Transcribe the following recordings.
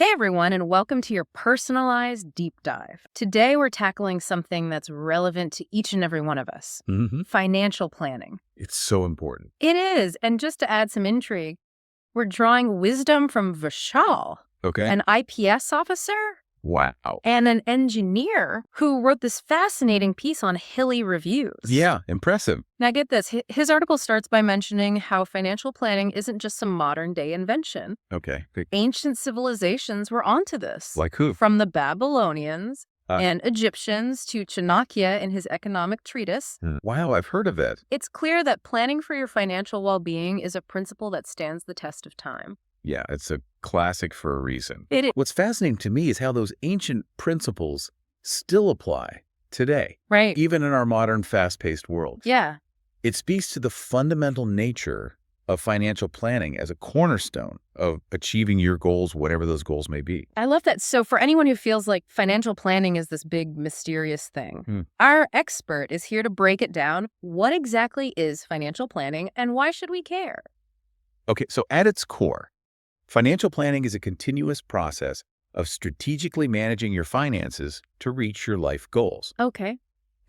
Hey everyone, and welcome to your personalized deep dive. Today we're tackling something that's relevant to each and every one of us. Financial planning. It's so important. It is, and just to add some intrigue, we're drawing wisdom from Vishal, Okay. an IPS officer Wow. and an engineer who wrote this fascinating piece on Hilly Reviews. Yeah, impressive. Now get this, his article starts by mentioning how financial planning isn't just some modern day invention. Okay. Ancient civilizations were onto this. Like who? From the Babylonians and Egyptians to Chanakya in his economic treatise. Wow, I've heard of that. It's clear that planning for your financial well-being is a principle that stands the test of time. Yeah, it's a classic for a reason. It is. What's fascinating to me is how those ancient principles still apply today, Right. even in our modern fast-paced world. Yeah. It speaks to the fundamental nature of financial planning as a cornerstone of achieving your goals, whatever those goals may be. I love that. So for anyone who feels like financial planning is this big mysterious thing, our expert is here to break it down. What exactly is financial planning and why should we care? Okay, so at its core, financial planning is a continuous process of strategically managing your finances to reach your life goals. Okay.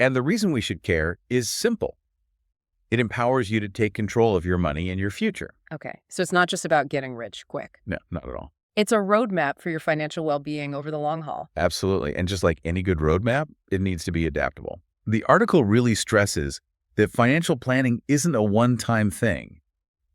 And the reason we should care is simple. It empowers you to take control of your money and your future. Okay. So it's not just about getting rich quick. No, not at all. It's a roadmap for your financial well-being over the long haul. Absolutely. And just like any good roadmap, it needs to be adaptable. The article really stresses that financial planning isn't a one-time thing,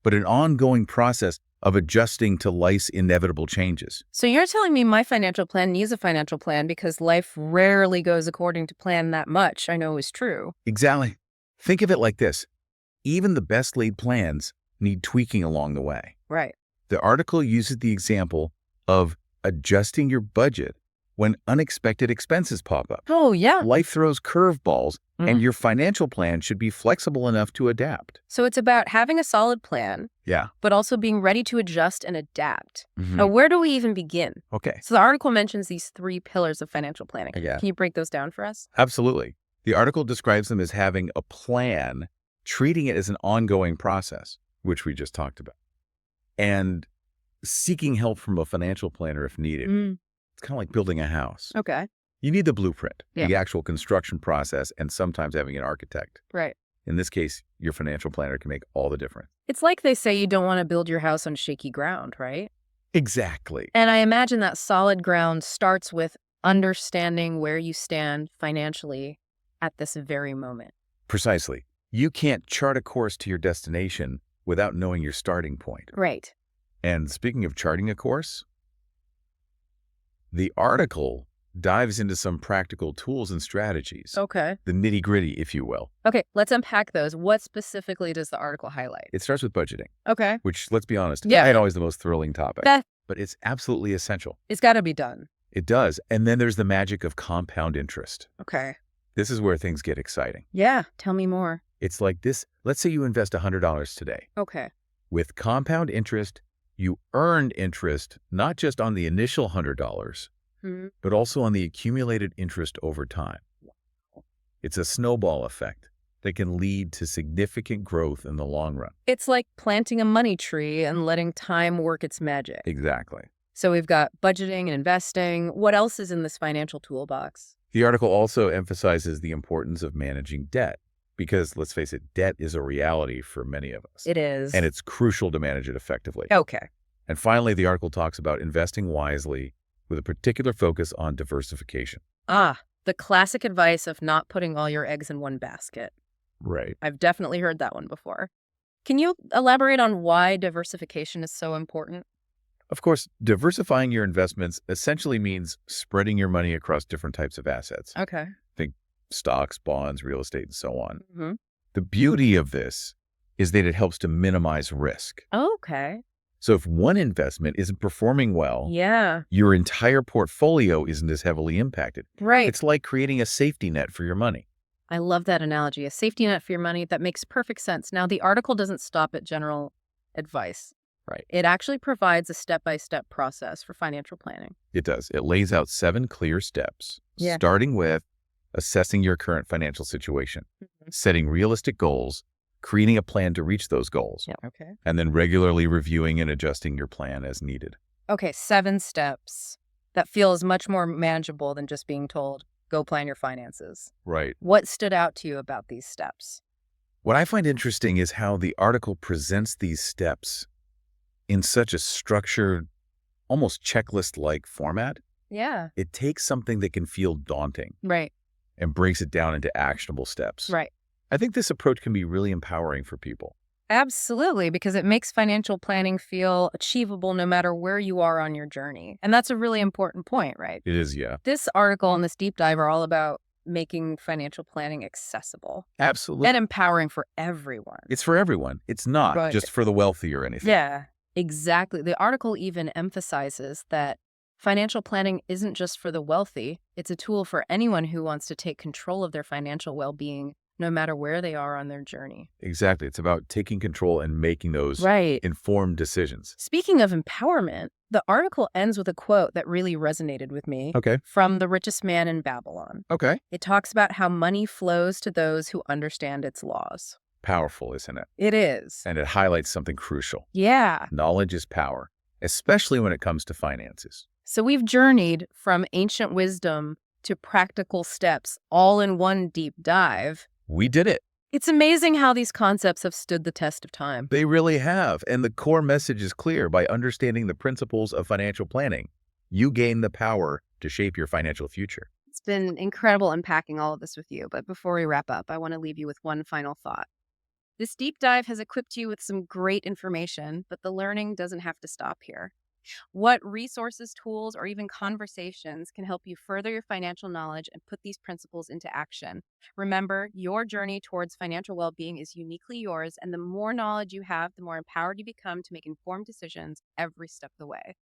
but an ongoing process of adjusting to life's inevitable changes. So you're telling me my financial plan needs a financial plan because life rarely goes according to plan that much, I know is true. Exactly. Think of it like this. Even the best laid plans need tweaking along the way. Right. The article uses the example of adjusting your budget when unexpected expenses pop up. Oh, yeah. Life throws curveballs, and your financial plan should be flexible enough to adapt. So it's about having a solid plan, Yeah. but also being ready to adjust and adapt. Now, where do we even begin? Okay. So the article mentions these 3 pillars of financial planning. Yeah. Can you break those down for us? Absolutely. The article describes them as having a plan, treating it as an ongoing process, which we just talked about, and seeking help from a financial planner if needed. It's kind of like building a house. Okay. You need the blueprint, Yeah. the actual construction process, and sometimes having an architect. Right. In this case, your financial planner can make all the difference. It's like they say you don't want to build your house on shaky ground, right? Exactly. And I imagine that solid ground starts with understanding where you stand financially at this very moment. Precisely. You can't chart a course to your destination without knowing your starting point. Right. And speaking of charting a course, the article dives into some practical tools and strategies. Okay. The nitty-gritty, if you will. Okay, let's unpack those. What specifically does the article highlight? It starts with budgeting, Okay. which, let's be honest, Yeah. ain't always the most thrilling topic. That, But it's absolutely essential. it's got to be done. It does. And then there's the magic of compound interest. Okay. This is where things get exciting. Yeah. Tell me more. It's like this. Let's say you invest $100 today. Okay. With compound interest, you earned interest not just on the initial $100, but also on the accumulated interest over time. It's a snowball effect that can lead to significant growth in the long run. It's like planting a money tree and letting time work its magic. Exactly. So we've got budgeting and investing. What else is in this financial toolbox? The article also emphasizes the importance of managing debt because, let's face it, debt is a reality for many of us. It is. And it's crucial to manage it effectively. Okay. And finally, the article talks about investing wisely with a particular focus on diversification. Ah, the classic advice of not putting all your eggs in one basket. Right. I've definitely heard that one before. Can you elaborate on why diversification is so important? Of course, diversifying your investments essentially means spreading your money across different types of assets. Okay. Think stocks, bonds, real estate, and so on. Mm-hmm. The beauty of this is that it helps to minimize risk. Okay. So if one investment isn't performing well, Yeah. your entire portfolio isn't as heavily impacted. Right. It's like creating a safety net for your money. I love that analogy. A safety net for your money. That makes perfect sense. Now, the article doesn't stop at general advice. Right. It actually provides a step-by-step process for financial planning. It does. It lays out 7 clear steps, Yeah. starting with assessing your current financial situation, setting realistic goals, creating a plan to reach those goals, Yeah. Okay. and then regularly reviewing and adjusting your plan as needed. Okay, 7 steps that feels much more manageable than just being told, go plan your finances. Right. What stood out to you about these steps? What I find interesting is how the article presents these steps in such a structured, almost checklist-like format. Yeah. It takes something that can feel daunting Right. and breaks it down into actionable steps. Right. I think this approach can be really empowering for people. Absolutely, because it makes financial planning feel achievable no matter where you are on your journey. And that's a really important point, right? It is, yeah. This article and this deep dive are all about making financial planning accessible Absolutely. and empowering for everyone. It's for everyone. It's not Right. just for the wealthy or anything. Yeah, exactly. The article even emphasizes that financial planning isn't just for the wealthy. It's a tool for anyone who wants to take control of their financial well-being, no matter where they are on their journey. Exactly. It's about taking control and making those Right. informed decisions. Speaking of empowerment, the article ends with a quote that really resonated with me Okay. from The Richest Man in Babylon. Okay. It talks about how money flows to those who understand its laws. Powerful, isn't it? It is. And it highlights something crucial. Yeah. Knowledge is power, especially when it comes to finances. So we've journeyed from ancient wisdom to practical steps all in one deep dive. We did it. It's amazing how these concepts have stood the test of time. They really have. And the core message is clear. By understanding the principles of financial planning, you gain the power to shape your financial future. It's been incredible unpacking all of this with you, but before we wrap up, I want to leave you with one final thought. This deep dive has equipped you with some great information, but the learning doesn't have to stop here. What resources, tools, or even conversations can help you further your financial knowledge and put these principles into action? Remember, your journey towards financial well-being is uniquely yours, and the more knowledge you have, the more empowered you become to make informed decisions every step of the way.